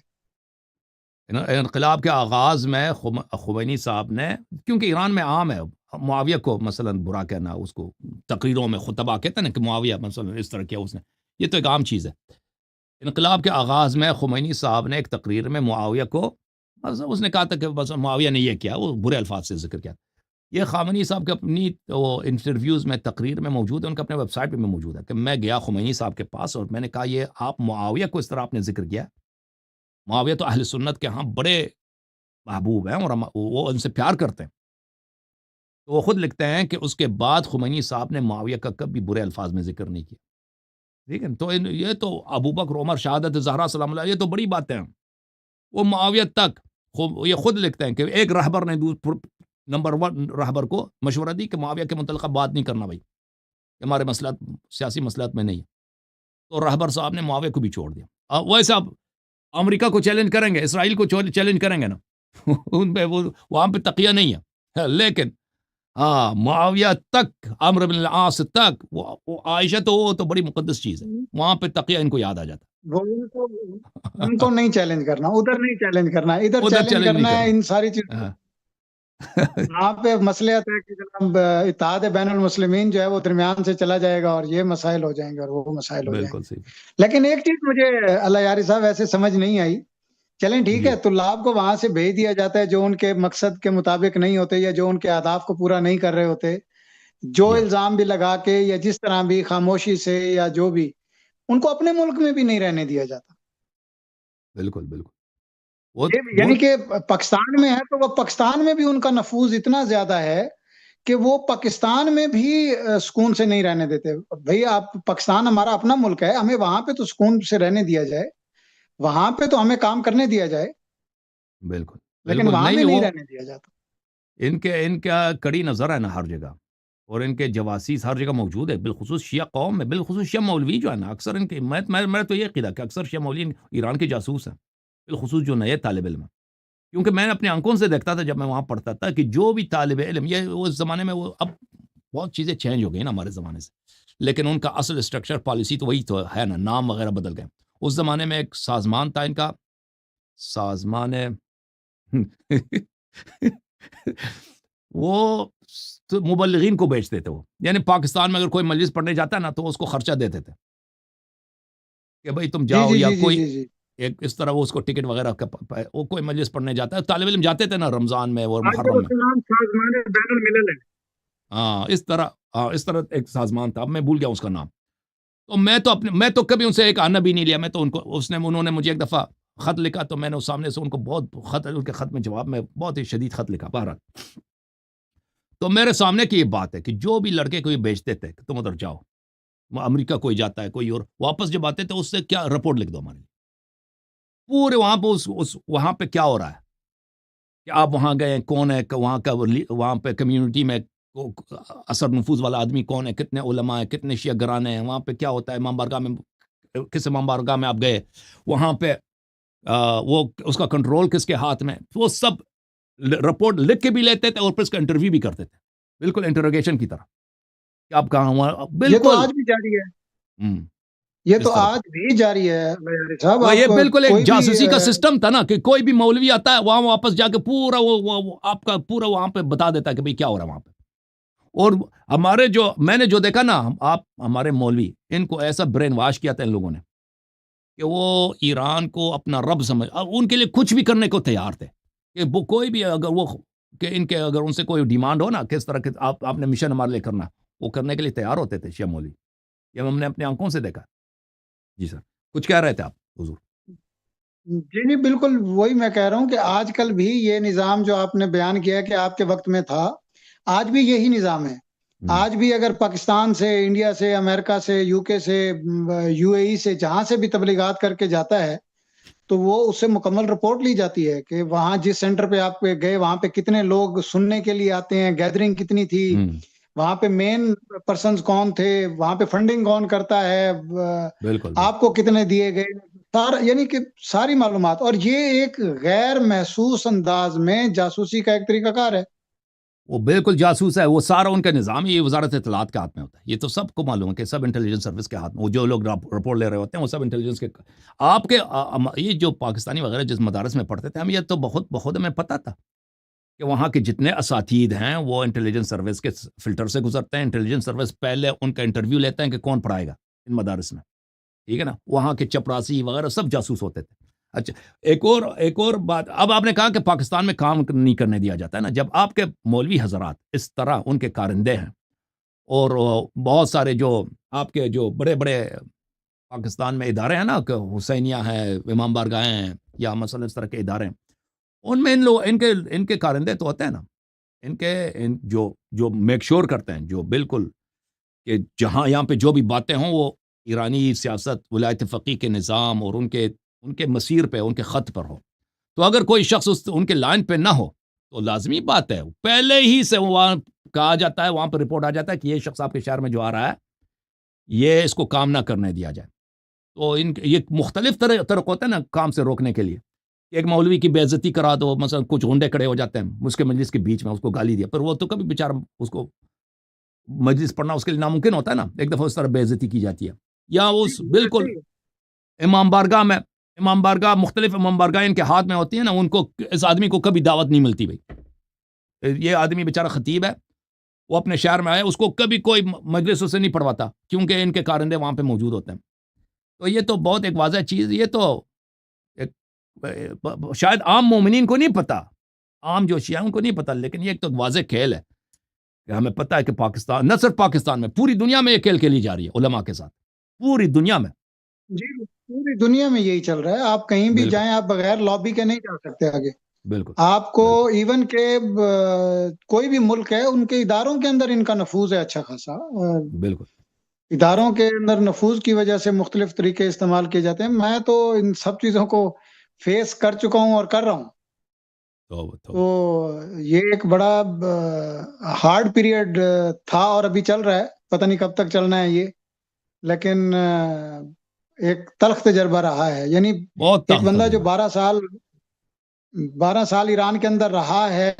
انقلاب کے آغاز میں خمینی صاحب نے، کیونکہ ایران میں عام ہے معاویہ کو مثلا برا کہنا، اس کو تقریروں میں خطبہ کہتے ہیں نا کہ معاویہ مثلا اس طرح کیا اس نے، یہ تو ایک عام چیز ہے۔ انقلاب کے آغاز میں خمینی صاحب نے ایک تقریر میں معاویہ کو، اس نے کہا تھا کہ بس معاویہ نے یہ کیا، وہ برے الفاظ سے ذکر کیا۔ یہ خامنئی صاحب کے اپنی انٹرویوز میں تقریر میں موجود ہے، ان کا اپنے ویب سائٹ پہ میں موجود ہے کہ میں گیا خمینی صاحب کے پاس اور میں نے کہا یہ آپ معاویہ کو اس طرح آپ نے ذکر کیا، معاویہ تو اہل سنت کے ہاں بڑے محبوب ہیں اور وہ ان سے پیار کرتے ہیں، تو وہ خود لکھتے ہیں کہ اس کے بعد خمینی صاحب نے معاویہ کا کبھی برے الفاظ میں ذکر نہیں کیا، ٹھیک ہے۔ تو یہ تو ابوبکر عمر شہادت زہرا سلام اللہ، یہ تو بڑی باتیں ہیں، وہ معاویہ تک یہ خود لکھتے ہیں کہ ایک رہبر نے نمبر 1 رہبر کو مشورہ دی کہ معاویہ کے متعلقہ بات نہیں کرنا بھائی، ہمارے مسئلات سیاسی مسئلات میں نہیں ہے، تو رہبر صاحب نے معاویہ کو بھی چھوڑ دیا۔ ویسے اب امریکہ کو چیلنج کریں گے، اسرائیل کو چیلنج کریں گے نا ان پہ وہاں پہ تقیہ نہیں ہے، لیکن ہاں معاویہ تک، عمرو بن العاص تک، وہ عائشہ تو وہ تو بڑی مقدس چیز ہے، وہاں پہ تقیہ ان کو یاد آ جاتا وہ ان کو نہیں چیلنج کرنا، ادھر نہیں چیلنج کرنا، ادھر چیلنج کرنا ہے ان ساری چیزوں۔ وہاں پہ مسئلہ ہے کہ جناب اتحاد بین المسلمین جو ہے وہ درمیان سے چلا جائے گا اور یہ مسائل ہو جائیں گے اور وہ مسائل ہو جائیں بالکل گے۔ صحیح۔ لیکن ایک چیز مجھے اللہ یاری صاحب ایسے سمجھ نہیں آئی، چلیں ٹھیک ہے، طلاب کو وہاں سے بھیج دیا جاتا ہے جو ان کے مقصد کے مطابق نہیں ہوتے یا جو ان کے اہداف کو پورا نہیں کر رہے ہوتے، جو الزام بھی لگا کے یا جس طرح بھی خاموشی سے یا جو بھی، ان کو اپنے ملک میں بھی نہیں رہنے دیا جاتا۔ بالکل بالکل، یعنی کہ پاکستان میں ہے تو وہ پاکستان میں بھی ان کا نفوذ اتنا زیادہ ہے کہ وہ پاکستان میں بھی سکون سے نہیں رہنے دیتے۔ بھئی آپ، پاکستان ہمارا اپنا ملک ہے، ہمیں وہاں پہ تو سکون سے رہنے دیا جائے، وہاں پہ تو ہمیں کام کرنے دیا جائے، بالکل لیکن وہاں میں نہیں رہنے دیا جاتا۔ ان کا کڑی نظر ہے نا ہر جگہ، اور ان کے جواسیس ہر جگہ موجود ہے، بالخصوص شیعہ قوم میں، بالخصوص شیعہ مولوی جو ہے نا، اکثر ان کے میں تو یہ عقیدہ کہ اکثر شیعہ مولوی ایران کے جاسوس ہیں، بالخصوص جو نئے طالب علم ہیں، کیونکہ میں نے اپنے آنکھوں سے دیکھتا تھا جب میں وہاں پڑھتا تھا کہ جو بھی طالب علم، یہ اس زمانے میں، وہ اب بہت چیزیں چینج ہو گئی نا ہمارے زمانے سے، لیکن ان کا اصل اسٹرکچر پالیسی تو وہی تو ہے نا، نام وغیرہ بدل گئے۔ اس زمانے میں ایک سازمان تھا ان کا، سازمان وہ مبلغین کو بیچتے تھے، وہ یعنی پاکستان میں اگر کوئی مجلس پڑھنے جاتا ہے نا تو اس کو خرچہ دیتے تھے کہ بھائی تم جاؤ، یا کوئی ایک اس طرح وہ اس کو ٹکٹ وغیرہ وہ کوئی مجلس پڑھنے جاتا ہے، طالب علم جاتے تھے نا رمضان میں اور محرم میں، ہاں اس طرح ایک سازمان تھا، اب میں بھول گیا اس کا نام، تو میں تو کبھی ان سے ایک آنا بھی نہیں لیا، میں تو انہوں نے مجھے ایک دفعہ خط لکھا تو میں نے سامنے سے ان کو ان کے خط میں جواب میں بہت ہی شدید خط لکھا، بہرحال تو میرے سامنے کی یہ بات ہے کہ جو بھی لڑکے کو یہ بیچتے تھے کہ تم ادھر جاؤ، امریکہ کوئی جاتا ہے، کوئی اور واپس جب آتے تھے اس سے کیا رپورٹ لکھ دو ہمارے لیے، پورے وہاں پہ وہاں پہ کیا ہو رہا ہے، کہ آپ وہاں گئے، کون ہے وہاں پہ کمیونٹی میں اثر نفوذ والا آدمی کون ہے، کتنے علماء ہیں، کتنے شیعہ گرانے ہیں، وہاں پہ کیا ہوتا ہے، امام بارگاہ میں کس امام بارگاہ میں آپ گئے، وہاں پہ وہ اس کا کنٹرول کس کے ہاتھ میں، وہ سب رپورٹ لکھ کے بھی لیتے تھے اور پھر اس کا انٹرویو بھی کرتے تھے، بالکل انٹروگیشن کی طرح کہ آپ کہاں ہوا، بالکل یہ تو آج بھی جاری ہے، یہ تو آج بھی جاری ہے صاحب، یہ بالکل ایک جاسوسی کا سسٹم تھا نا کہ کوئی بھی مولوی آتا ہے وہاں واپس جا کے پورا وہ آپ کا پورا وہاں پہ بتا دیتا ہے کہ بھئی کیا ہو رہا ہے وہاں پہ، اور ہمارے جو میں نے جو دیکھا نا، آپ ہمارے مولوی، ان کو ایسا برین واش کیا تھا ان لوگوں نے کہ وہ ایران کو اپنا رب سمجھ، ان کے لیے کچھ بھی کرنے کو تیار تھے کہ وہ کوئی بھی اگر وہ کہ ان کے اگر ان سے کوئی ڈیمانڈ ہو نا، کس طرح کے آپ نے مشن ہمارے لیے کرنا، وہ کرنے کے لیے تیار ہوتے تھے شیعہ مولوی. یہ ہم نے اپنی آنکھوں سے دیکھا. جی سر، کچھ کہہ رہے تھے آپ حضور؟ جی جی بالکل وہی میں کہہ رہا ہوں کہ آج کل بھی یہ نظام جو آپ نے بیان کیا کہ آپ کے وقت میں تھا، آج بھی یہی نظام ہے. آج بھی اگر پاکستان سے، انڈیا سے، امریکہ سے، یو کے سے، یو اے ای سے، جہاں سے بھی تبلیغات کر کے جاتا ہے تو وہ اس سے مکمل رپورٹ لی جاتی ہے کہ وہاں جس سینٹر پہ آپ گئے وہاں پہ کتنے لوگ سننے کے لیے آتے ہیں، گیدرنگ کتنی تھی، وہاں پہ مین پرسنز کون تھے، وہاں پہ فنڈنگ کون کرتا ہے، بالکل آپ کو کتنے دیے گئے، یعنی کہ ساری معلومات. اور یہ ایک غیر محسوس انداز میں جاسوسی کا ایک طریقہ کار ہے. وہ بالکل جاسوس ہے، وہ سارا ان کا نظام ہی وزارت اطلاعات کے ہاتھ میں ہوتا ہے. یہ تو سب کو معلوم ہے کہ سب انٹیلیجنس سروس کے ہاتھ میں، وہ جو لوگ رپورٹ لے رہے ہوتے ہیں وہ سب انٹیلیجنس کے. آپ کے یہ جو پاکستانی وغیرہ جس مدارس میں پڑھتے تھے ہم، یہ تو بہت ہمیں پتہ تھا کہ وہاں کے جتنے اساتید ہیں وہ انٹیلیجنس سروس کے فلٹر سے گزرتے ہیں. انٹیلیجنس سروس پہلے ان کا انٹرویو لیتے ہیں کہ کون پڑھائے گا ان مدارس میں، ٹھیک ہے نا. وہاں کے چپراسی وغیرہ سب جاسوس ہوتے تھے. اچھا، ایک اور بات، اب آپ نے کہا کہ پاکستان میں کام نہیں کرنے دیا جاتا ہے نا. جب آپ کے مولوی حضرات اس طرح ان کے کارندے ہیں، اور بہت سارے جو آپ کے جو بڑے بڑے پاکستان میں ادارے ہیں نا، کہ حسینیہ ہے، امام بارگاہ ہیں، یا مثلا اس طرح کے ادارے ہیں، ان میں ان کے کارندے تو ہوتے ہیں نا، جو میک شور کرتے ہیں، جو بالکل کہ جہاں یہاں پہ جو بھی باتیں ہوں وہ ایرانی سیاست، ولایت فقیہ کے نظام اور ان کے مسیر پہ، ان کے خط پر ہو. تو اگر کوئی شخص ان کے لائن پہ نہ ہو تو لازمی بات ہے پہلے ہی سے وہاں کہا جاتا ہے، وہاں پر رپورٹ آ جاتا ہے کہ یہ شخص آپ کے شہر میں جو آ رہا ہے یہ اس کو کام نہ کرنے دیا جائے. تو یہ مختلف طرق ہوتے ہیں نا کام سے روکنے کے لیے. ایک مولوی کی بے عزتی کرا دو، مثلا کچھ غنڈے کھڑے ہو جاتے ہیں اس کے مجلس کے بیچ میں، اس کو گالی دیا، پر وہ تو کبھی بیچارہ اس کو مجلس پڑھنا اس کے لیے ناممکن ہوتا ہے نا. ایک دفعہ اس طرح بے عزتی کی جاتی ہے. یا اس بالکل امام بارگاہ میں، مختلف امام بارگاہ ان کے ہاتھ میں ہوتی ہیں نا، ان کو اس آدمی کو کبھی دعوت نہیں ملتی. بھائی یہ آدمی بیچارہ خطیب ہے، وہ اپنے شہر میں آئے، اس کو کبھی کوئی مجلس اسے نہیں پڑھواتا کیونکہ ان کے کارندے وہاں پہ موجود ہوتے ہیں. تو یہ تو بہت ایک واضح چیز، یہ تو شاید عام مومنین کو نہیں پتا، عام جو شیعہ ان کو نہیں پتا، لیکن یہ ایک تو واضح کھیل ہے کہ ہمیں پتا ہے کہ پاکستان، نہ صرف پاکستان میں، پوری دنیا میں یہ کھیل کھیلی جا رہی ہے علماء کے ساتھ، پوری دنیا میں. جی پوری دنیا میں یہی چل رہا ہے. آپ کہیں بھی بالکل جائیں، آپ بغیر لابی کے نہیں جا سکتے آگے. بالکل آپ کو بالکل ایون کہ کوئی بھی ملک ہے، ان کے اداروں کے اندر ان کا نفوذ ہے اچھا خاصا. بالکل. اداروں کے اندر نفوذ کی وجہ سے مختلف طریقے استعمال کیے جاتے ہیں. میں تو ان سب چیزوں کو فیس کر چکا ہوں اور کر رہا ہوں. تو یہ ایک بڑا ہارڈ پیریڈ تھا اور ابھی چل رہا ہے، پتہ نہیں کب تک چلنا ہے یہ، لیکن ایک تلخ تجربہ رہا ہے. یعنی بہت ایک بندہ جو تجربہ. 12 سال ایران کے اندر رہا ہے،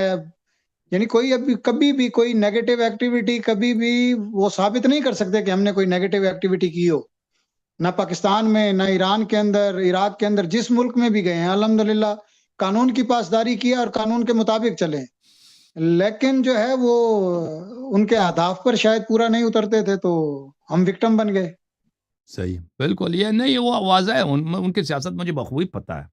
یعنی کبھی بھی کوئی نیگیٹو ایکٹیویٹی کبھی بھی وہ ثابت نہیں کر سکتے کہ ہم نے کوئی نیگیٹو ایکٹیویٹی کی ہو. نہ پاکستان میں، نہ ایران کے اندر، عراق کے اندر، جس ملک میں بھی گئے ہیں الحمدللہ قانون کی پاسداری کیا اور قانون کے مطابق چلے. لیکن جو ہے وہ ان کے اہداف پر شاید پورا نہیں اترتے تھے تو ہم وکٹم بن گئے. صحیح، بالکل. یہ نہیں، وہ واضح ہے، ان کی سیاست مجھے بخوبی پتہ ہے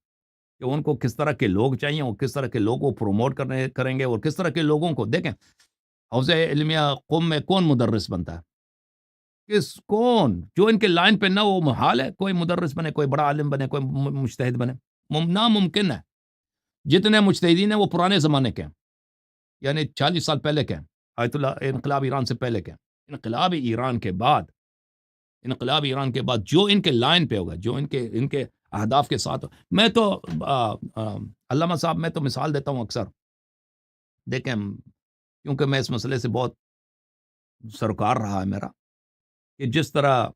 کہ ان کو کس طرح کے لوگ چاہیے، اور کس طرح کے لوگوں کو پروموٹ کریں گے، اور کس طرح کے لوگوں کو. دیکھیں حوزہ علمیہ قم میں کون مدرس بنتا ہے، کون جو ان کے لائن پہ نہ، وہ محال ہے کوئی مدرس بنے، کوئی بڑا عالم بنے، کوئی مجتہد بنے، ناممکن ہے. جتنے مجتہدین ہیں وہ پرانے زمانے کے ہیں، یعنی 40 سال پہلے کے ہیں، آیت اللہ انقلاب ایران سے پہلے کے ہیں. انقلاب ایران کے بعد جو ان کے لائن پہ ہوگا، جو ان کے اہداف کے ساتھ. میں تو علامہ صاحب، میں تو مثال دیتا ہوں اکثر. دیکھیں کیونکہ میں اس مسئلے سے بہت سروکار رہا ہے میرا، کہ جس طرح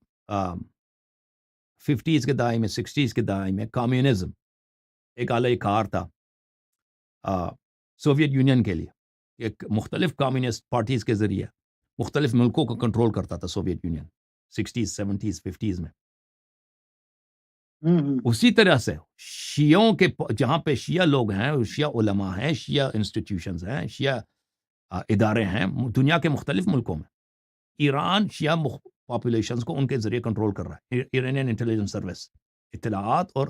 50s کے دہائی میں، 60s کے دہائی میں کمیونزم ایک اعلی کار تھا سوویت یونین کے لیے. ایک مختلف کمیونسٹ پارٹیز کے ذریعے مختلف ملکوں کو کنٹرول کرتا تھا Soviet union 60s 70s 50s میں. اسی طرح سے شیعوں کے جہاں پہ شیعہ لوگ ہیں، شیعہ علماء ہیں، شیعہ انسٹیٹیوشنز ہیں، شیعہ ادارے ہیں دنیا کے مختلف ملکوں میں. ایران شیعہ پاپولیشنز کو ان کے ذریعے کنٹرول کر رہا ہے. ایرانین انٹیلیجنس سروس اطلاعات اور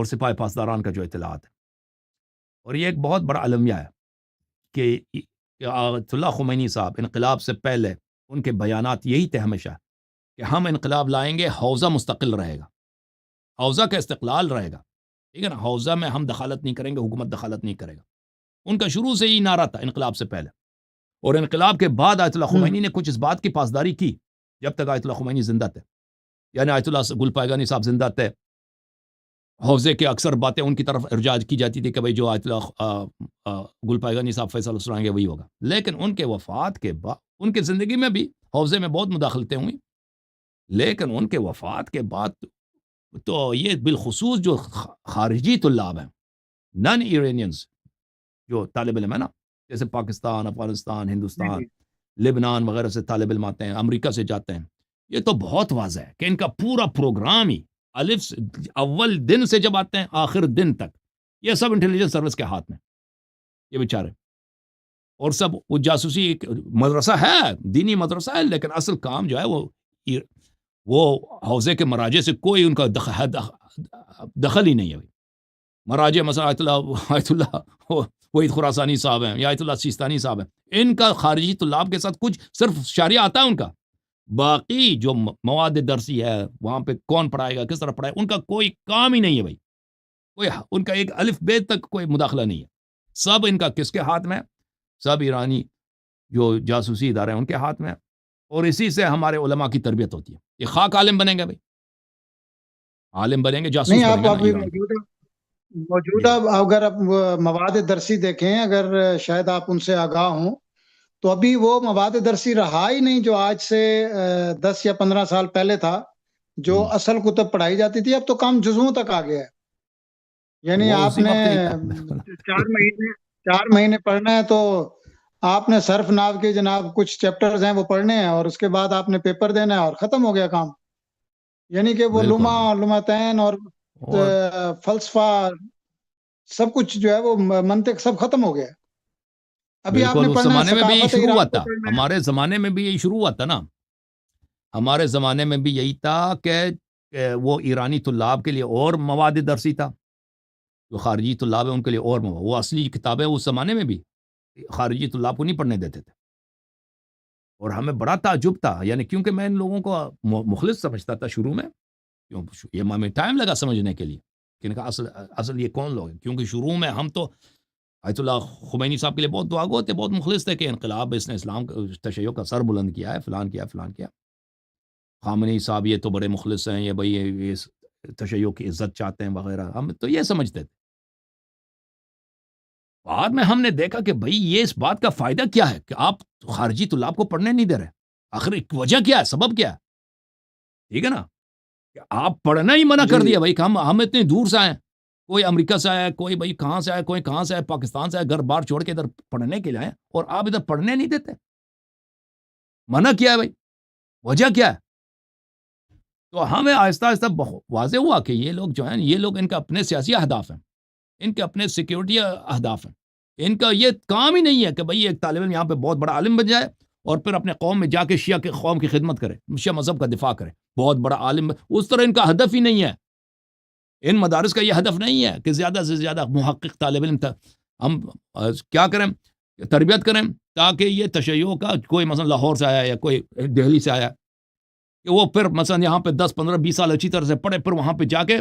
سپاہی پاسداران کا جو اطلاعات ہے. اور یہ ایک بہت بڑا المیہ ہے کہ آیت اللہ خمینی صاحب انقلاب سے پہلے ان کے بیانات یہی تھے ہمیشہ کہ ہم انقلاب لائیں گے، حوزہ مستقل رہے گا، حوزہ کا استقلال رہے گا، ٹھیک ہے نا، حوزہ میں ہم دخالت نہیں کریں گے، حکومت دخالت نہیں کرے گا. ان کا شروع سے ہی نعرہ تھا انقلاب سے پہلے. اور انقلاب کے بعد آیت اللہ خمینی نے کچھ اس بات کی پاسداری کی جب تک آیت اللہ خمینی زندہ تھے، یعنی آیت اللہ گل پائگانی صاحب زندہ تھے. حوزے کے اکثر باتیں ان کی طرف ارجاج کی جاتی تھی کہ بھئی جو آیت اللہ گل پائگانی صاحب فیصلہ سنائیں گے وہی ہوگا. لیکن ان کے وفات کے بعد ان کی زندگی میں بھی حوزے میں بہت مداخلتیں ہوئیں، لیکن ان کے وفات کے بعد تو یہ بالخصوص جو خارجی طلاب ہیں، نان ایرانینز جو طالب علم ہیں نا، جیسے پاکستان، افغانستان، ہندوستان، لبنان وغیرہ سے طالب علم آتے ہیں، امریکہ سے جاتے ہیں، یہ تو بہت واضح ہے کہ ان کا پورا پروگرام ہی الف سے اول دن سے جب آتے ہیں آخر دن تک یہ سب انٹیلیجنس سروس کے ہاتھ میں، یہ بیچارے. اور سب وہ جاسوسی ایک مدرسہ ہے، دینی مدرسہ ہے، لیکن اصل کام جو ہے وہ حوزے کے مراجع سے کوئی ان کا دخل ہی نہیں ہے. مراجع مثلا آیت اللہ وحید خراسانی صاحب ہیں یا آیت اللہ سیستانی صاحب ہیں، ان کا خارجی طلاب کے ساتھ کچھ صرف شعریہ آتا ہے ان کا، باقی جو مواد درسی ہے وہاں پہ کون پڑھائے گا، کس طرح پڑھائے گا، ان کا کوئی کام ہی نہیں ہے بھائی. کوئی ان کا ایک الف بے تک کوئی مداخلہ نہیں ہے. سب ان کا کس کے ہاتھ میں؟ سب ایرانی جو جاسوسی ادارے ہیں ان کے ہاتھ میں. اور اسی سے ہمارے علماء کی تربیت ہوتی ہے. یہ خاک عالم بنیں گے بھائی، عالم بنیں گے، جاسوس نہیں بنیں آپ گے نا ابھی ایران. موجودہ اگر آپ مواد درسی دیکھیں، اگر شاید آپ ان سے آگاہ ہوں، تو ابھی وہ مواد درسی رہا ہی نہیں جو آج سے 10 یا 15 سال پہلے تھا، جو اصل کتب پڑھائی جاتی تھی. اب تو کام جزووں تک آ گیا ہے. یعنی وہ آپ اسی نے وقت ہی تھا. 4 مہینے پڑھنا ہے تو آپ نے صرف ناو کے جناب کچھ چیپٹرز ہیں وہ پڑھنے ہیں، اور اس کے بعد آپ نے پیپر دینا ہے اور ختم ہو گیا کام. یعنی کہ وہ بالکل. لمعتین اور اور فلسفہ سب کچھ جو ہے وہ منطق سب ختم ہو گیا. ابھی آپ بالکل نے اس پڑھنا ہے زمانے میں بھی یہی ثقافت شروع ہوا ایران کو تھا، پڑھنا ہے. ہمارے زمانے میں بھی یہی شروع ہوا تھا نا. ہمارے زمانے میں بھی یہی تھا کہ وہ ایرانی طلاب کے لیے اور مواد درسی تھا، جو خارجی طلاب ہیں ان کے لیے اور مواد. وہ اصلی کتابیں اس زمانے میں بھی خارجی طلاب کو نہیں پڑھنے دیتے تھے. اور ہمیں بڑا تعجب تھا، یعنی کیونکہ میں ان لوگوں کو مخلص سمجھتا تھا شروع میں، یہ ہمیں ٹائم لگا سمجھنے کے لیے کہ ان کا اصل یہ کون لوگ ہیں. کیونکہ شروع میں ہم تو آیت اللہ خمینی صاحب کے لیے بہت دعا گو تھے، بہت مخلص تھے کہ انقلاب اس نے اسلام تشیع کا سر بلند کیا ہے، فلان کیا فلان کیا. خامنئی صاحب یہ تو بڑے مخلص ہیں، یہ بھائی یہ تشیع کی عزت چاہتے ہیں وغیرہ، ہم تو یہ سمجھتے تھے. بعد میں ہم نے دیکھا کہ بھائی یہ اس بات کا فائدہ کیا ہے کہ آپ خارجی طلاب کو پڑھنے نہیں دے رہے، آخر وجہ کیا ہے، سبب کیا ہے؟ ٹھیک ہے نا، کہ آپ پڑھنا ہی منع کر دیا بھائی کہ ہم اتنے دور سے آئے، کوئی امریکہ سے آیا، کوئی بھائی کہاں سے آیا، کوئی کہاں سے آیا، پاکستان سے آیا، گھر بار چھوڑ کے ادھر پڑھنے کے لیے آئے، اور آپ ادھر پڑھنے نہیں دیتے، منع کیا ہے بھائی، وجہ کیا ہے؟ تو ہمیں آہستہ آہستہ واضح ہوا کہ یہ لوگ جو ہیں، یہ لوگ ان کا اپنے سیاسی اہداف ہیں، ان کے اپنے سیکیورٹی اہداف ہیں. ان کا یہ کام ہی نہیں ہے کہ بھئی ایک طالب علم یہاں پہ بہت بڑا عالم بن جائے اور پھر اپنے قوم میں جا کے شیعہ کے قوم کی خدمت کرے، شیعہ مذہب کا دفاع کرے، بہت بڑا عالم. اس طرح ان کا ہدف ہی نہیں ہے. ان مدارس کا یہ ہدف نہیں ہے کہ زیادہ سے زیادہ محقق طالب علم ہم کیا کریں، تربیت کریں تاکہ یہ تشیع کا کوئی مثلا لاہور سے آیا یا کوئی دہلی سے آیا کہ وہ پھر مثلا یہاں پہ 10 15 20 سال اچھی طرح سے پڑھے، پھر وہاں پہ جا کے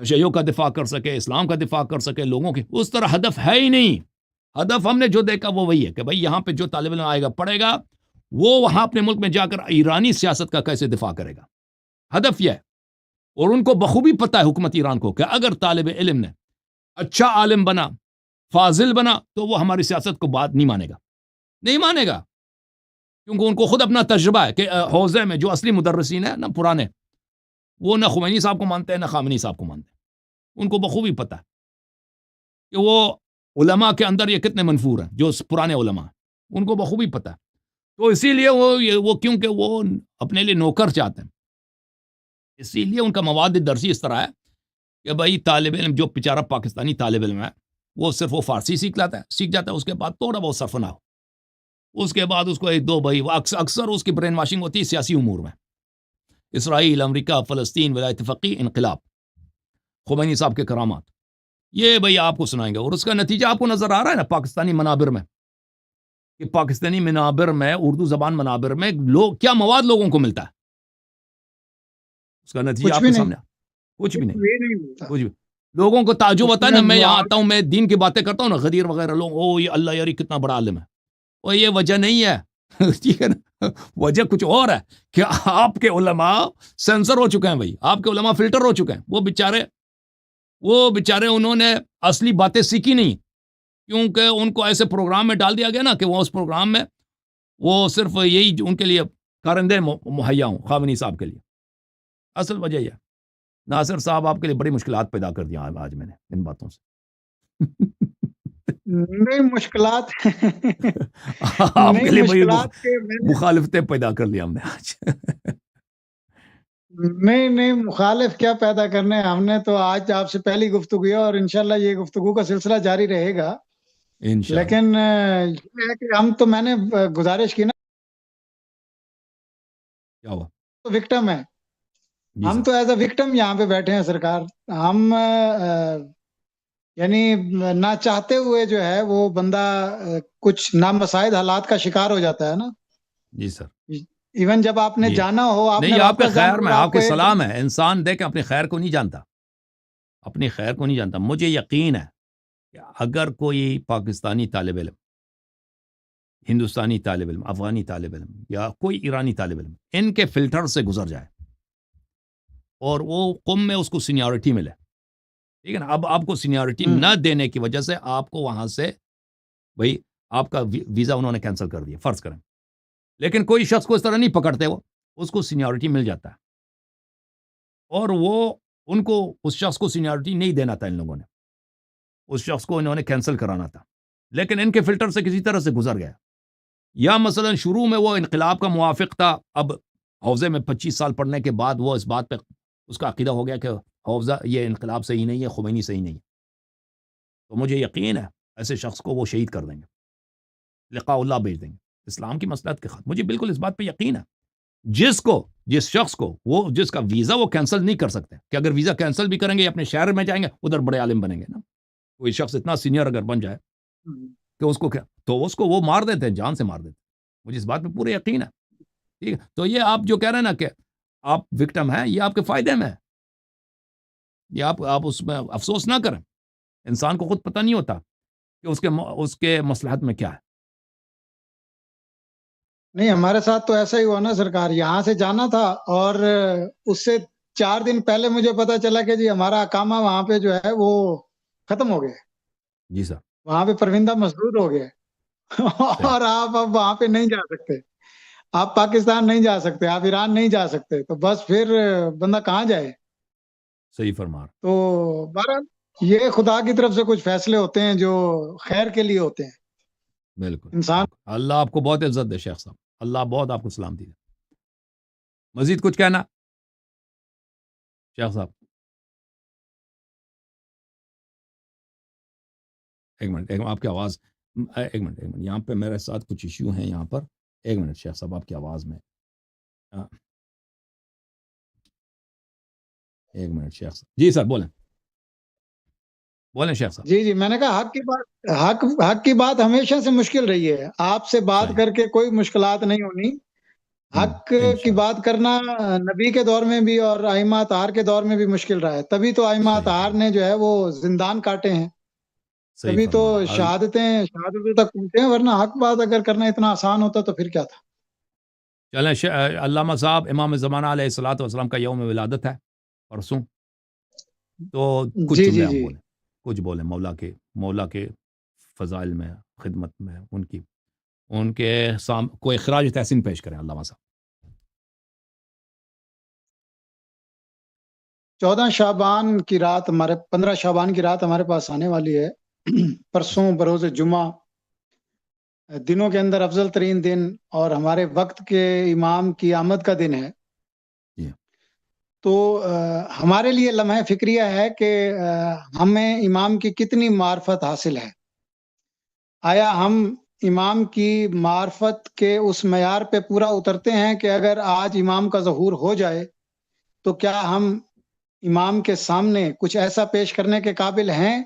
تشیع کا دفاع کر سکے، اسلام کا دفاع کر سکے لوگوں کی. اس طرح ہدف ہے ہی نہیں. ہدف ہم نے جو دیکھا وہ وہی ہے کہ بھئی یہاں پہ جو طالب علم آئے گا پڑھے گا، وہ وہاں اپنے ملک میں جا کر ایرانی سیاست کا کیسے دفاع کرے گا. ہدف یہ ہے. اور ان کو بخوبی پتہ ہے حکومت ایران کو کہ اگر طالب علم نے اچھا عالم بنا، فاضل بنا، تو وہ ہماری سیاست کو بات نہیں مانے گا، نہیں مانے گا. کیونکہ ان کو خود اپنا تجربہ ہے کہ حوزے میں جو اصلی مدرسین ہیں نا پرانے، وہ نہ خمینی صاحب کو مانتے ہیں نہ خامنئی صاحب کو مانتے ہیں. ان کو بخوبی پتہ ہے کہ وہ علماء کے اندر یہ کتنے منفور ہیں، جو پرانے علماء ہیں ان کو بخوبی پتہ ہے. تو اسی لیے وہ کیونکہ وہ اپنے لیے نوکر چاہتے ہیں، اسی لیے ان کا مواد درسی اس طرح ہے کہ بھائی طالب علم جو بیچارہ پاکستانی طالب علم ہے، وہ صرف وہ فارسی سیکھ جاتا ہے، اس کے بعد تھوڑا بہت صرف نہ ہو، اس کے بعد اس کو ایک دو بھائی اکثر اس کی برین واشنگ ہوتی ہے سیاسی امور میں، اسرائیل، امریکہ، فلسطین، ولایت فقیہ، انقلاب، خمینی صاحب کے کرامات، یہ بھائی آپ کو سنائیں گے، اور اس کا نتیجہ آپ کو نظر آ رہا ہے نا پاکستانی منابر میں، کہ پاکستانی منابر میں، اردو زبان منابر میں کیا مواد لوگوں کو ملتا ہے، اس کا نتیجہ کچھ آپ بھی کے نہیں، سامنے، کچھ بھی نہیں، یہ نہیں ملتا کچھ بھی لوگوں کو تعجب اس ہوتا ہے نا، میں یہاں مواد آتا ہوں، میں دین کی باتیں کرتا ہوں نا، غدیر وغیرہ لوگ، او یہ اللہ یاری کتنا بڑا عالم ہے، اور یہ وجہ نہیں ہے ٹھیک ہے نا، وجہ کچھ اور ہے کہ آپ کے علماء سینسر ہو چکے ہیں بھائی، آپ کے علماء فلٹر ہو چکے ہیں، وہ بیچارے انہوں نے اصلی باتیں سیکھی نہیں، کیونکہ ان کو ایسے پروگرام میں ڈال دیا گیا نا کہ وہ اس پروگرام میں وہ صرف یہی ان کے لیے کارندے مہیا ہوں، خامنی صاحب کے لیے، اصل وجہ یہ ہے۔ ناصر صاحب آپ کے لیے بڑی مشکلات پیدا کر دیا آج میں نے ان باتوں سے نہیں مشکلات آپ کے نہیں لیے بڑی مشکلات کے مخالفتیں پیدا کر لی ہم نے آج نہیں مخالف کیا پیدا کرنے، ہم نے تو آج آپ سے پہلی گفتگو ہے اور انشاءاللہ یہ گفتگو کا سلسلہ جاری رہے گا، انشاءاللہ۔ لیکن یہ ہے کہ میں نے گزارش کی نا، کیا ہوا؟ تو وکٹم ہے، جی ہم سر، تو ایز اے وکٹم یہاں پہ بیٹھے ہیں سرکار، ہم یعنی نہ چاہتے ہوئے جو ہے وہ بندہ کچھ نامساعد حالات کا شکار ہو جاتا ہے نا، جی سر، ایون جب آپ نے جی جانا ہو، آپ نے نہیں، آپ کے واپس جانا خیر ہو میں، اور آپ آپ کو کے ایک سلام ہے، انسان دیکھ اپنی خیر کو نہیں جانتا، اپنی خیر کو نہیں جانتا، مجھے یقین ہے کہ اگر کوئی پاکستانی طالب علم، ہندوستانی طالب علم، افغانی طالب علم یا کوئی ایرانی طالب علم ان کے فلٹر سے گزر جائے اور وہ قم میں اس کو سینیورٹی ملے، ٹھیک ہے نا، اب آپ کو سینیورٹی نہ دینے کی وجہ سے آپ کو وہاں سے بھائی آپ کا ویزا انہوں نے کینسل کر دیا، فرض کریں، لیکن کوئی شخص کو اس طرح نہیں پکڑتے، وہ اس کو سینیورٹی مل جاتا ہے، اور وہ ان کو اس شخص کو سینیورٹی نہیں دینا تھا، ان لوگوں نے اس شخص کو انہوں نے کینسل کرانا تھا، لیکن ان کے فلٹر سے کسی طرح سے گزر گیا، یا مثلا شروع میں وہ انقلاب کا موافق تھا، اب حوزے میں 25 سال پڑھنے کے بعد وہ اس بات پہ اس کا عقیدہ ہو گیا کہ حوزہ یہ انقلاب صحیح نہیں ہے، خمینی صحیح نہیں ہے، تو مجھے یقین ہے ایسے شخص کو وہ شہید کر دیں گے، لقاء اللہ بھیج دیں گے، اسلام کی مصلحت کے خاطر، مجھے بالکل اس بات پہ یقین ہے، جس شخص کو وہ جس کا ویزا وہ کینسل نہیں کر سکتے، کہ اگر ویزا کینسل بھی کریں گے اپنے شہر میں جائیں گے ادھر بڑے عالم بنیں گے نا، کوئی شخص اتنا سینئر اگر بن جائے کہ اس کو کیا، تو اس کو وہ مار دیتے ہیں، جان سے مار دیتے ہیں، مجھے اس بات پہ پورے یقین ہے، ٹھیک ہے، تو یہ آپ جو کہہ رہے ہیں نا کہ آپ وکٹم ہیں، یہ آپ کے فائدے میں ہے، یہ آپ اس میں افسوس نہ کریں، انسان کو خود پتہ نہیں ہوتا کہ اس کے مصلحت میں کیا ہے۔ نہیں ہمارے ساتھ تو ایسا ہی ہوا نا سرکار، یہاں سے جانا تھا اور اس سے 4 دن پہلے مجھے پتا چلا کہ جی ہمارا اقامہ وہاں پہ جو ہے وہ ختم ہو گیا، جی سر، وہاں پہ پروندہ مسدود ہو گیا صحیح، اور آپ اب وہاں پہ نہیں جا سکتے، آپ پاکستان نہیں جا سکتے، آپ ایران نہیں جا سکتے، تو بس پھر بندہ کہاں جائے؟ صحیح فرما رہے، تو بہرحال یہ خدا کی طرف سے کچھ فیصلے ہوتے ہیں جو خیر کے لیے ہوتے ہیں، بالکل انسان بالکل، اللہ آپ کو بہت عزت دے شیخ صاحب، اللہ بہت آپ کو سلامتی دے، مزید کچھ کہنا شیخ صاحب؟ ایک منٹ، آپ کی آواز، ایک منٹ، یہاں پہ میرے ساتھ کچھ ایشو ہیں یہاں پر، ایک منٹ شیخ صاحب، آپ کی آواز میں، ایک منٹ شیخ صاحب، جی سر بولیں شیخ صاحب، جی میں نے کہا حق کی بات ہمیشہ سے مشکل رہی ہے، آپ سے بات صحیح، کر کے کوئی مشکلات نہیں ہونی، حق کی انشاءاللہ، بات کرنا نبی کے دور میں بھی اور ائمہ اطہار کے دور میں بھی مشکل رہا ہے، تبھی تو ائمہ صحیح اطہار فرما، نے جو ہے وہ زندان کاٹے ہیں، صحیح تبھی تو فرما رہا، شہادتوں تک پہنچے ہیں، ورنہ حق بات اگر کرنا اتنا آسان ہوتا تو پھر کیا تھا؟ چلیں علامہ صاحب، امام زمانہ علیہ الصلوۃ والسلام کا یوم ولادت ہے پرسوں، تو کچھ جملے آپ جی بولیں، کچھ بولیں مولا کے فضائل میں، خدمت میں، ان کے کوئی خراج تحسین پیش کریں علامہ صاحب۔ 14 شعبان کی رات 15 شعبان کی رات ہمارے پاس آنے والی ہے، پرسوں بروز جمعہ، دنوں کے اندر افضل ترین دن اور ہمارے وقت کے امام کی آمد کا دن ہے، جی تو ہمارے لیے لمحہ فکریہ ہے کہ ہمیں امام کی کتنی معرفت حاصل ہے. آیا ہم امام کی معرفت کے اس معیار پہ پورا اترتے ہیں کہ اگر آج امام کا ظہور ہو جائے تو کیا ہم امام کے سامنے کچھ ایسا پیش کرنے کے قابل ہیں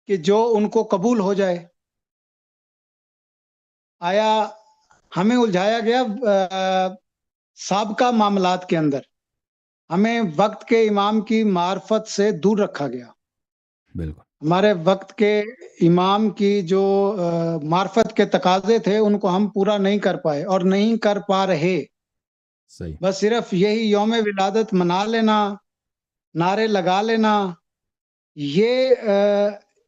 کہ جو ان کو قبول ہو جائے؟ آیا ہمیں الجھایا گیا سابقہ معاملات کے اندر، ہمیں وقت کے امام کی معرفت سے دور رکھا گیا. بالکل ہمارے وقت کے امام کی جو معرفت کے تقاضے تھے ان کو ہم پورا نہیں کر پائے اور نہیں کر پا رہے. صحیح. بس صرف یہی یوم ولادت منا لینا، نعرے لگا لینا، یہ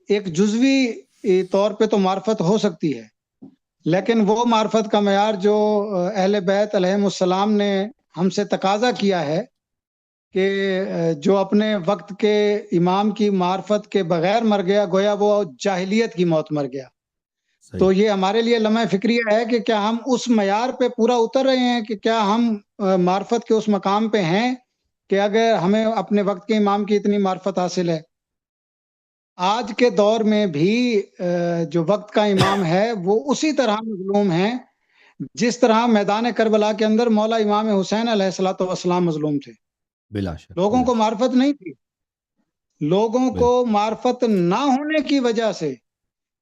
ایک جزوی طور پہ تو معرفت ہو سکتی ہے، لیکن وہ معرفت کا معیار جو اہل بیت علیہم السلام نے ہم سے تقاضا کیا ہے کہ جو اپنے وقت کے امام کی معرفت کے بغیر مر گیا گویا وہ جاہلیت کی موت مر گیا. صحیح. تو یہ ہمارے لیے لمحہ فکریہ ہے کہ کیا ہم اس معیار پہ پورا اتر رہے ہیں کہ کیا ہم معرفت کے اس مقام پہ ہیں کہ اگر ہمیں اپنے وقت کے امام کی اتنی معرفت حاصل ہے. آج کے دور میں بھی جو وقت کا امام ہے وہ اسی طرح مظلوم ہے جس طرح میدان کربلا کے اندر مولا امام حسین علیہ الصلوۃ والسلام مظلوم تھے. بلا شک. لوگوں بلا کو شک. معرفت نہیں تھی، لوگوں کو بالکل معرفت نہ ہونے کی وجہ سے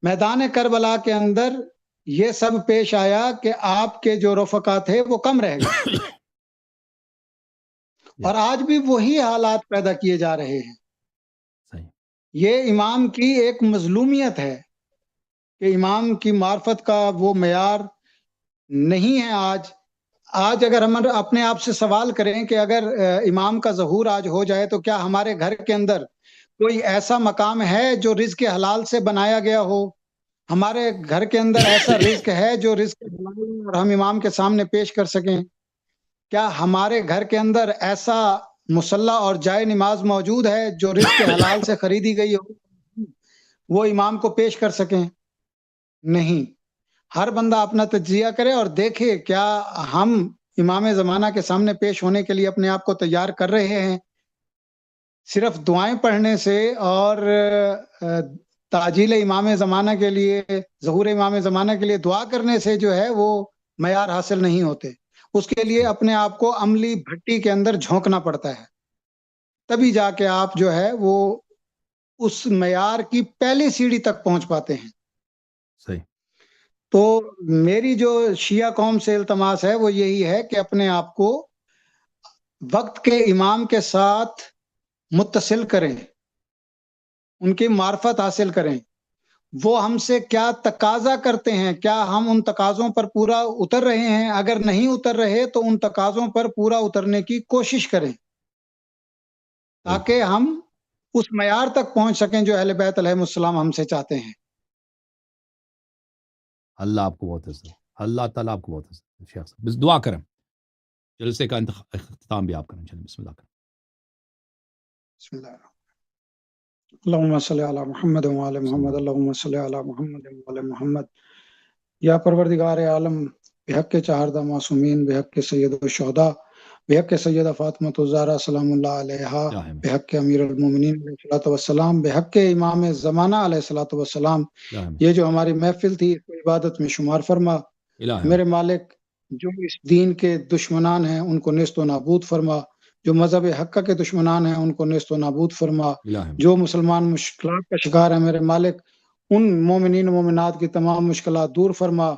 میدان کربلا کے اندر یہ سب پیش آیا کہ آپ کے جو رفقا تھے وہ کم رہ گئے، اور آج بھی وہی حالات پیدا کیے جا رہے ہیں. صحیح. یہ امام کی ایک مظلومیت ہے کہ امام کی معرفت کا وہ معیار نہیں ہے. آج اگر ہم اپنے آپ سے سوال کریں کہ اگر امام کا ظہور آج ہو جائے تو کیا ہمارے گھر کے اندر کوئی ایسا مقام ہے جو رزق حلال سے بنایا گیا ہو؟ ہمارے گھر کے اندر ایسا رزق ہے جو رزق حلال اور ہم امام کے سامنے پیش کر سکیں؟ کیا ہمارے گھر کے اندر ایسا مصلی اور جائے نماز موجود ہے جو رزق حلال سے خریدی گئی ہو وہ امام کو پیش کر سکیں؟ نہیں. ہر بندہ اپنا تجزیہ کرے اور دیکھے کیا ہم امام زمانہ کے سامنے پیش ہونے کے لیے اپنے آپ کو تیار کر رہے ہیں. صرف دعائیں پڑھنے سے اور تعجیل امام زمانہ کے لیے، ظہور امام زمانہ کے لیے دعا کرنے سے جو ہے وہ معیار حاصل نہیں ہوتے. اس کے لیے اپنے آپ کو عملی بھٹی کے اندر جھونکنا پڑتا ہے، تبھی جا کے آپ جو ہے وہ اس معیار کی پہلی سیڑھی تک پہنچ پاتے ہیں. صحیح. تو میری جو شیعہ قوم سے التماس ہے وہ یہی ہے کہ اپنے آپ کو وقت کے امام کے ساتھ متصل کریں، ان کی معرفت حاصل کریں. وہ ہم سے کیا تقاضا کرتے ہیں، کیا ہم ان تقاضوں پر پورا اتر رہے ہیں؟ اگر نہیں اتر رہے تو ان تقاضوں پر پورا اترنے کی کوشش کریں تاکہ ہم اس معیار تک پہنچ سکیں جو اہل بیت علیہم السلام ہم سے چاہتے ہیں. اللہ آپ کو بہت عزت، اللہ تعالیٰ آپ کو بہت عزت. شیخ صاحب بس دعا کریں، جلسے کا اختتام بھی آپ کریں. چلیں بسم اللہ کریں. بسم اللہ الرحمن الرحیم. اللہم صلی علی محمد وعلی محمد، اللہم صلی علی محمد وعلی محمد. یا پروردگار عالم، بحق چہاردہ معصومین، بحق سید الشہداء، بحق سیدہ فاطمہ الزہرا سلام اللہ علیہا، بحق امیر المومنین علیہ الصلوۃ والسلام، بحق امام زمانہ علیہ الصلوۃ والسلام، یہ جو ہماری محفل تھی اس کو عبادت میں شمار فرما. میرے مالک، جو اس دین کے دشمنان ہیں ان کو نیست و نابود فرما، جو مذہب حق کے دشمنان ہیں ان کو نیست و نابود فرما. جو مسلمان مشکلات کا شکار ہیں میرے مالک، ان مومنین و مومنات کی تمام مشکلات دور فرما.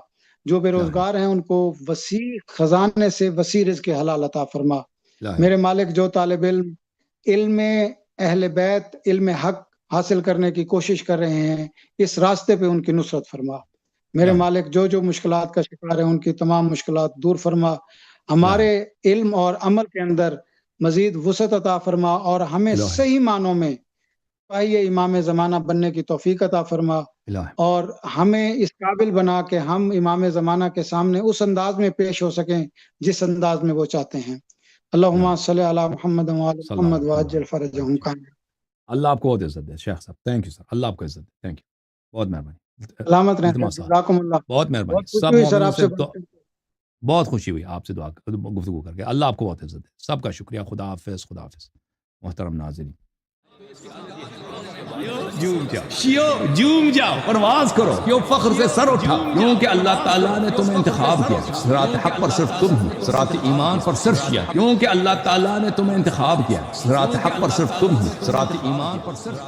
جو بے روزگار ہیں ان کو وسیع خزانے سے وسیع رزق حلال عطا فرما. میرے مالک، جو طالب علم اہل بیت، علم حق حاصل کرنے کی کوشش کر رہے ہیں اس راستے پہ ان کی نصرت فرما. میرے مالک، جو مشکلات کا شکار ہیں ان کی تمام مشکلات دور فرما. ہمارے علم اور عمل کے اندر مزید وسعت عطا فرما اور ہمیں صحیح معنوں میں پائیے امام زمانہ بننے کی توفیق عطا فرما، اور ہمیں اس قابل بنا کہ ہم امام زمانہ کے سامنے اس انداز میں پیش ہو سکیں جس انداز میں وہ چاہتے ہیں. اللہم صلی علی محمد وعلی محمد وعجل فرجہم کامل. اللہ آپ کو بہت عزت دے شیخ صاحب. Thank you sir. اللہ آپ کو عزت دے. Thank you. بہت مہربانی. سلامت رہیں. جزاکم اللہ. بہت مہربانی. بہت خوشی سب ہوئی سر مومنوں آپ سے سے بات کرتے. بہت خوشی ہوئی آپ سے گفتگو کر کے. اللہ آپ کو بہت عزت دے. سب کا شکریہ. خدا حافظ. خدا حافظ. محترم ناظرین, جھوم جاؤ, پرواز کرو, کیوں فخر سے سر اٹھا, کیونکہ اللہ تعالیٰ نے تمہیں انتخاب کیا. صراط حق پر صرف تم ہو, صراط ایمان پر صرف کیا, کیونکہ اللہ تعالیٰ نے تمہیں انتخاب کیا. صراط حق پر صرف تم ہو, صراط ایمان پر صرف